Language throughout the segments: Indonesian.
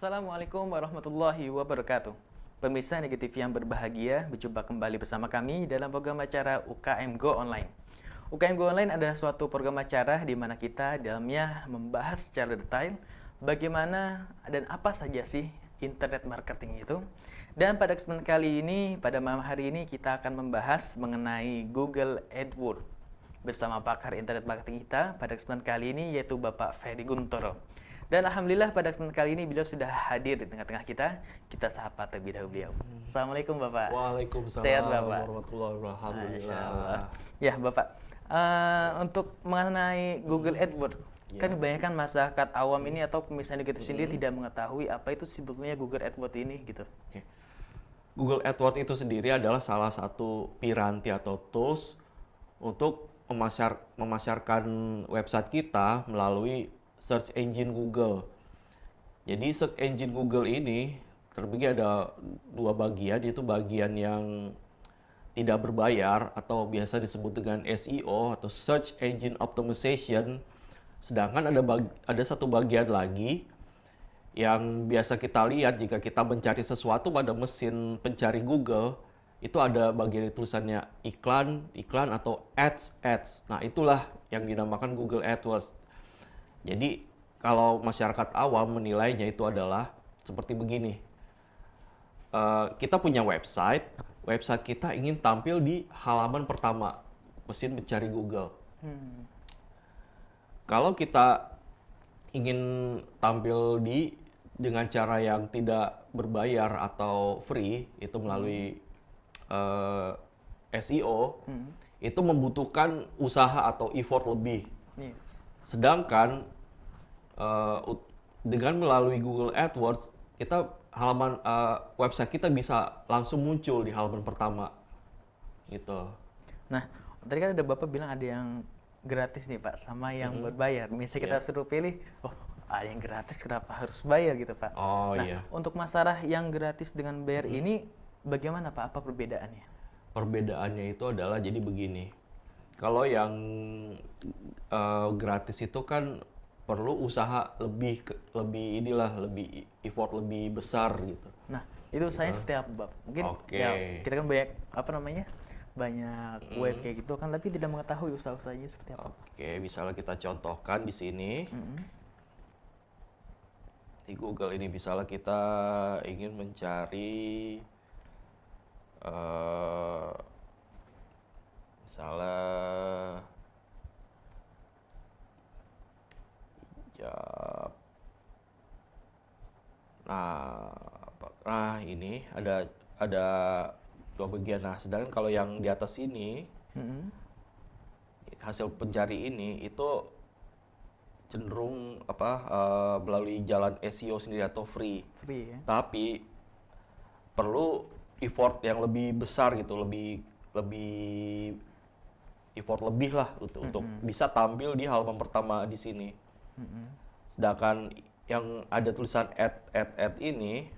Assalamualaikum warahmatullahi wabarakatuh. Pemirsa Negatif yang berbahagia, berjumpa kembali bersama kami dalam program acara UKM Go Online. UKM Go Online adalah suatu program acara di mana kita dalamnya membahas secara detail bagaimana dan apa saja sih internet marketing itu. Dan pada kesempatan kali ini, pada malam hari ini kita akan membahas mengenai Google AdWords bersama pakar internet marketing kita pada kesempatan kali ini, yaitu Bapak Ferry Guntoro. Dan alhamdulillah pada kesempatan kali ini beliau sudah hadir di tengah-tengah kita. Kita sapa terlebih dahulu beliau. Assalamualaikum Bapak. Waalaikumsalam Sehat Bapak. warahmatullahi wabarakatuh. Masya Allah. Alhamdulillah. Ya Bapak, untuk mengenai Google AdWords, kan kebanyakan masyarakat awam ini atau pemirsa negatif sendiri tidak mengetahui apa itu sebetulnya Google AdWords ini gitu. Oke. Google AdWords itu sendiri adalah salah satu piranti atau tools untuk memasarkan website kita melalui search engine Google. Jadi search engine Google ini terbagi ada dua bagian, yaitu bagian yang tidak berbayar atau biasa disebut dengan SEO atau Search Engine Optimization. Sedangkan ada satu bagian lagi yang biasa kita lihat jika kita mencari sesuatu pada mesin pencari Google, itu ada bagian tulisannya iklan atau ads. Nah, itulah yang dinamakan Google AdWords. Jadi kalau masyarakat awam menilainya itu adalah seperti begini. Kita punya website kita ingin tampil di halaman pertama mesin pencari Google. Kalau kita ingin tampil dengan cara yang tidak berbayar atau free, itu melalui SEO, itu membutuhkan usaha atau effort lebih. Sedangkan dengan melalui Google AdWords, website kita bisa langsung muncul di halaman pertama, gitu. Nah, tadi kan ada Bapak bilang ada yang gratis nih Pak, sama yang berbayar. Misalnya kita suruh pilih, oh ada yang gratis, kenapa harus bayar gitu Pak? Oh nah, iya. untuk masalah yang gratis dengan bayar ini, bagaimana Pak? Apa perbedaannya? Perbedaannya itu adalah jadi begini. Kalau yang gratis itu kan perlu usaha lebih effort lebih besar gitu. Nah, itu usahanya seperti apa, Bapak? Mungkin ya, kita kan banyak web kayak gitu kan, tapi tidak mengetahui usaha-usahanya seperti apa. Oke, misalnya kita contohkan di sini. Di Google ini misalnya kita ingin mencari misalnya Nah, ini ada dua bagian. Nah, sedangkan kalau yang di atas ini, hasil pencari ini itu cenderung melalui jalan SEO sendiri atau free ya? Tapi perlu effort yang lebih besar gitu, lebih effort lebih lah untuk bisa tampil di halaman pertama di sini. Sedangkan yang ada tulisan ad ini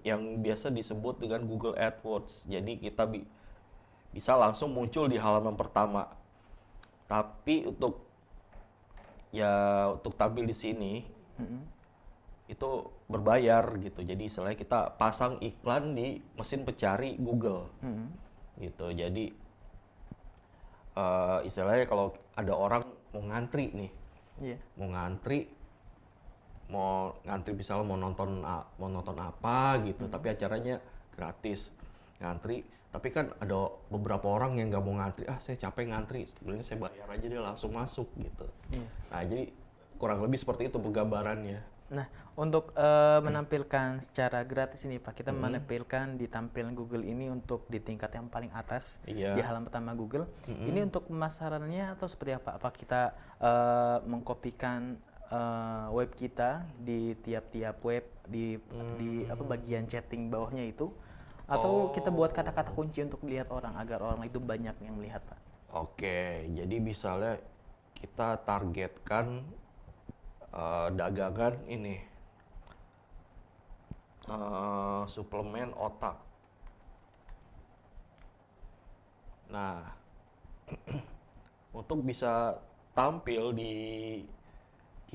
yang biasa disebut dengan Google AdWords. Jadi kita bisa langsung muncul di halaman pertama. Tapi untuk tampil di sini itu berbayar gitu. Jadi istilahnya kita pasang iklan di mesin pencari Google gitu. Jadi istilahnya kalau ada orang mau ngantri nih, mau ngantri misalnya mau nonton apa gitu, tapi acaranya gratis, ngantri. Tapi kan ada beberapa orang yang nggak mau ngantri, saya capek ngantri, sebenarnya saya bayar aja deh langsung masuk gitu. Nah, jadi kurang lebih seperti itu penggambarannya. Nah, untuk menampilkan secara gratis ini Pak, kita menampilkan di tampilan Google ini untuk di tingkat yang paling atas di halaman pertama Google. Ini untuk pemasarannya atau seperti apa? Apa kita mengkopikan web kita di tiap-tiap web di bagian chatting bawahnya itu, atau kita buat kata-kata kunci untuk melihat orang agar orang itu banyak yang melihat Pak? Oke, jadi misalnya kita targetkan dagangan ini suplemen otak. Nah, untuk bisa tampil di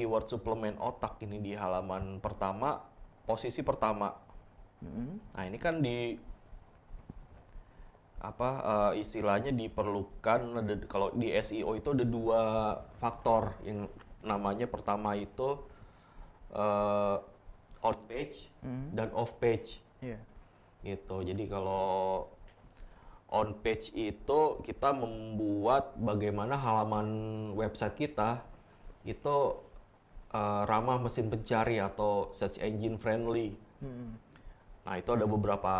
keyword suplemen otak ini di halaman pertama, posisi pertama. Nah, ini kan istilahnya diperlukan kalau di SEO itu ada dua faktor yang namanya pertama itu on page dan off page. Iya. Gitu. Jadi kalau on page itu kita membuat bagaimana halaman website kita itu ramah mesin pencari atau search engine friendly. Nah, itu ada beberapa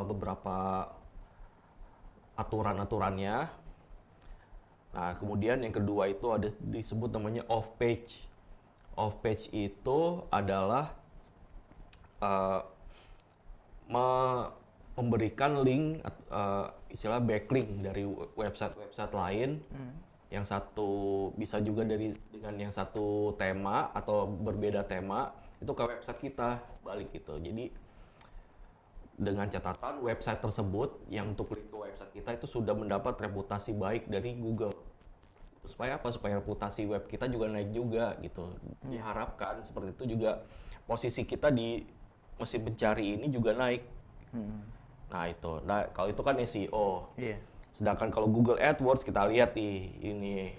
beberapa aturan-aturannya. Nah, kemudian yang kedua itu ada disebut namanya off page. Off page itu adalah memberikan link, istilah backlink dari website-website lain. Yang satu bisa juga dengan yang satu tema atau berbeda tema itu ke website kita balik gitu. Jadi dengan catatan website tersebut yang untuk link ke website kita itu sudah mendapat reputasi baik dari Google. Supaya apa? Supaya reputasi web kita juga naik juga gitu. Diharapkan seperti itu juga posisi kita di mesin pencari ini juga naik. Nah itu, kalau itu kan SEO. Iya. Sedangkan kalau Google AdWords kita lihat ini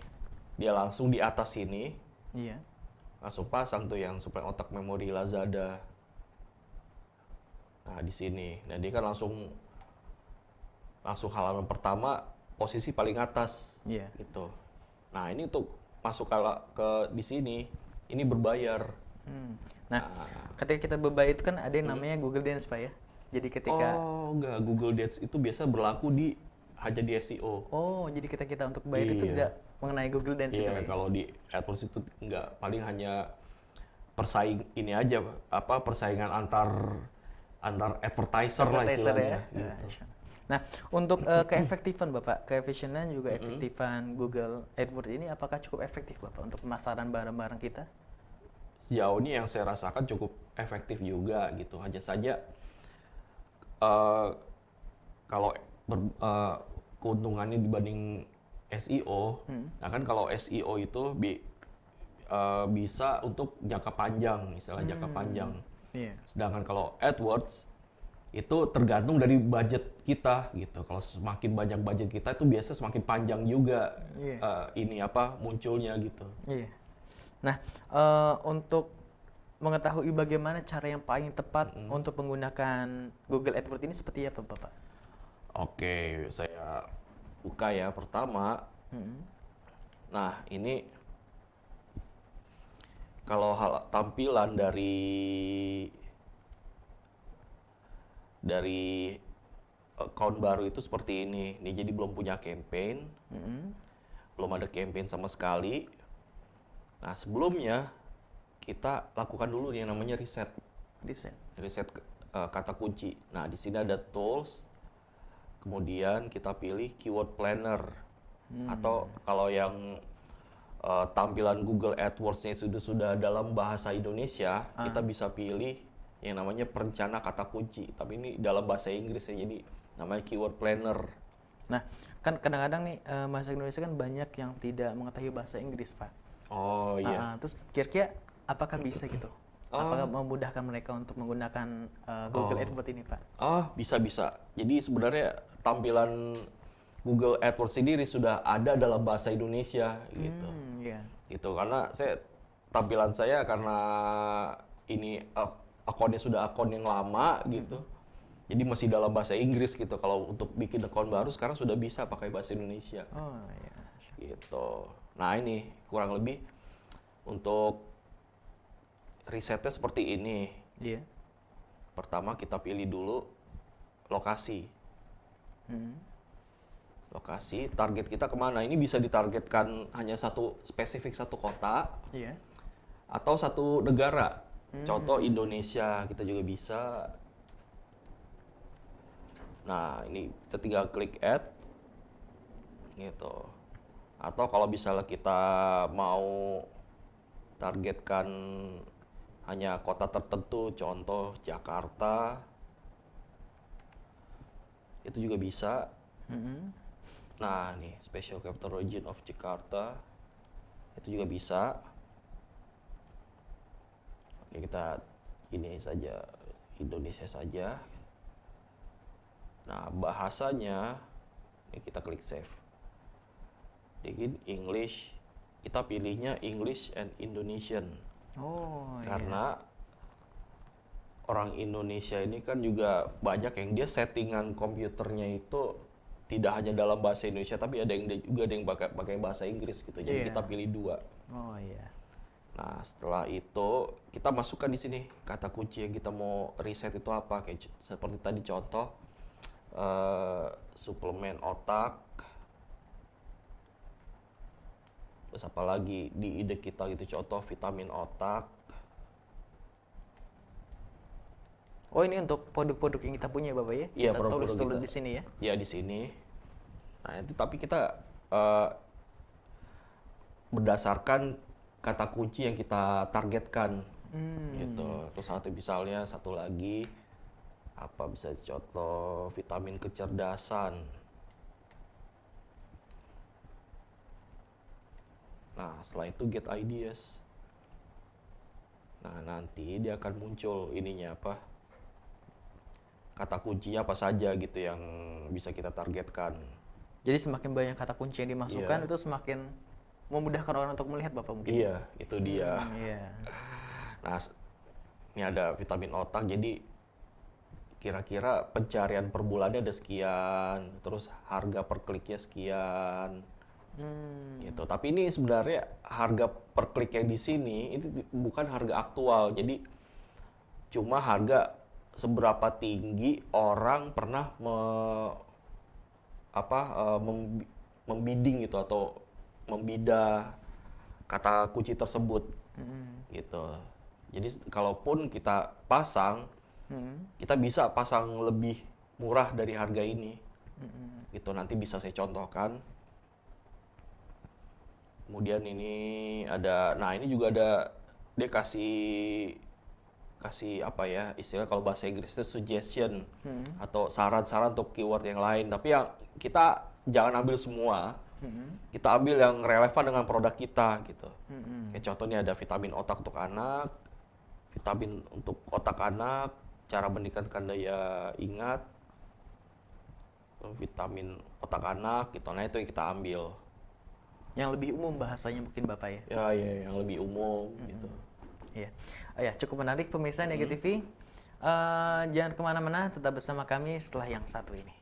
dia langsung di atas sini. Iya. Langsung pasang tuh yang supply otak memori Lazada. Nah di sini, nah dia kan langsung halaman pertama posisi paling atas, gitu. Nah ini untuk masuk ke di sini, ini berbayar. Nah, ketika kita berbayar itu kan ada yang namanya Google Dance, Pak ya. Jadi ketika enggak, Google Dance itu biasa berlaku hanya di SEO. Oh, jadi kita untuk bayar itu tidak mengenai Google Dance itu. Iya, kalau di AdWords itu enggak, paling hanya persaingan antar advertiser lah istilahnya. Ya. Gitu. Nah, untuk keefektifan Bapak, keefisienan juga efektifan Google AdWords ini apakah cukup efektif Bapak untuk pemasaran barang-barang kita? Sejauh ini yang saya rasakan cukup efektif juga gitu. Hanya saja kalau keuntungannya dibanding SEO, nah kan kalau SEO itu bisa untuk jangka panjang, istilah jangka panjang. Sedangkan kalau AdWords itu tergantung dari budget kita gitu. Kalau semakin banyak budget kita itu biasa semakin panjang juga munculnya gitu. Nah, untuk mengetahui bagaimana cara yang paling tepat untuk menggunakan Google AdWords ini seperti apa, Bapak? Oke, saya buka ya pertama. Nah, ini kalau tampilan dari account baru itu seperti ini. Ini jadi belum punya campaign, belum ada campaign sama sekali. Nah, sebelumnya kita lakukan dulu yang namanya riset kata kunci. Nah, di sini ada tools, kemudian kita pilih keyword planner, atau kalau yang tampilan Google AdWords-nya sudah dalam bahasa Indonesia, kita bisa pilih yang namanya perencana kata kunci, tapi ini dalam bahasa Inggris ya, jadi namanya keyword planner. Nah, kan kadang-kadang nih bahasa Indonesia kan banyak yang tidak mengetahui bahasa Inggris, Pak. Oh iya. Terus kira-kira apakah bisa gitu? Apakah memudahkan mereka untuk menggunakan Google AdWords ini, Pak? Bisa. Jadi sebenarnya tampilan Google AdWords sendiri sudah ada dalam bahasa Indonesia gitu. Gitu, karena tampilan saya karena ini akunnya sudah akun yang lama gitu. Jadi masih dalam bahasa Inggris gitu. Kalau untuk bikin akun baru sekarang sudah bisa pakai bahasa Indonesia. Gitu. Nah, ini kurang lebih untuk risetnya seperti ini. Pertama kita pilih dulu lokasi. Lokasi, target kita kemana? Ini bisa ditargetkan hanya spesifik satu kota, atau satu negara. Contoh Indonesia, kita juga bisa. Nah, ini kita tinggal klik add, gitu. Atau kalau misalnya kita mau targetkan hanya kota tertentu, contoh Jakarta, itu juga bisa. Nah, nih Special Capital Region of Jakarta, itu juga bisa. kita ini saja, Indonesia saja. Nah, bahasanya ini kita klik save. Dikit English, kita pilihnya English and Indonesian. Oh, Karena orang Indonesia ini kan juga banyak yang dia settingan komputernya itu tidak hanya dalam bahasa Indonesia, tapi ada yang juga ada yang pakai bahasa Inggris gitu. Jadi kita pilih 2. Oh iya. Nah, setelah itu kita masukkan di sini kata kunci yang kita mau reset itu apa, kayak seperti tadi contoh suplemen otak. Terus apa lagi di ide kita gitu, contoh vitamin otak. Oh, ini untuk produk-produk yang kita punya, Bapak ya? Iya, Kita produk-produk tulis dulu kita. di sini ya. Ya di sini. Nah, itu tapi kita berdasarkan kata kunci yang kita targetkan gitu. Terus misalnya satu lagi apa, bisa contoh vitamin kecerdasan. Nah, setelah itu get ideas. Nah, nanti dia akan muncul ininya apa, kata kuncinya apa saja gitu yang bisa kita targetkan. Jadi semakin banyak kata kunci yang dimasukkan, itu semakin memudahkan orang untuk melihat, Bapak mungkin. Iya, itu dia. Iya. Nah, ini ada vitamin otak, jadi kira-kira pencarian per bulannya ada sekian, terus harga per kliknya sekian, gitu. Tapi ini sebenarnya harga per klik yang di sini itu bukan harga aktual, jadi cuma harga seberapa tinggi orang pernah membidding gitu atau membida kata kunci tersebut, gitu. Jadi kalaupun kita pasang, kita bisa pasang lebih murah dari harga ini, gitu. Nanti bisa saya contohkan. Kemudian ini ada, nah ini juga ada, dia kasih apa ya, istilah kalau bahasa Inggris itu suggestion atau saran-saran untuk keyword yang lain. Tapi yang kita jangan ambil semua. Kita ambil yang relevan dengan produk kita gitu. Kayak contohnya ada vitamin otak untuk anak, vitamin untuk otak anak, cara meningkatkan daya ingat, vitamin otak anak gitu. Nah, itu yang kita ambil. Yang lebih umum bahasanya mungkin, Bapak ya. Ya, yang lebih umum gitu. Iya. Oh ya, cukup menarik pemirsa Nega TV. Jangan kemana-mana, tetap bersama kami setelah yang satu ini.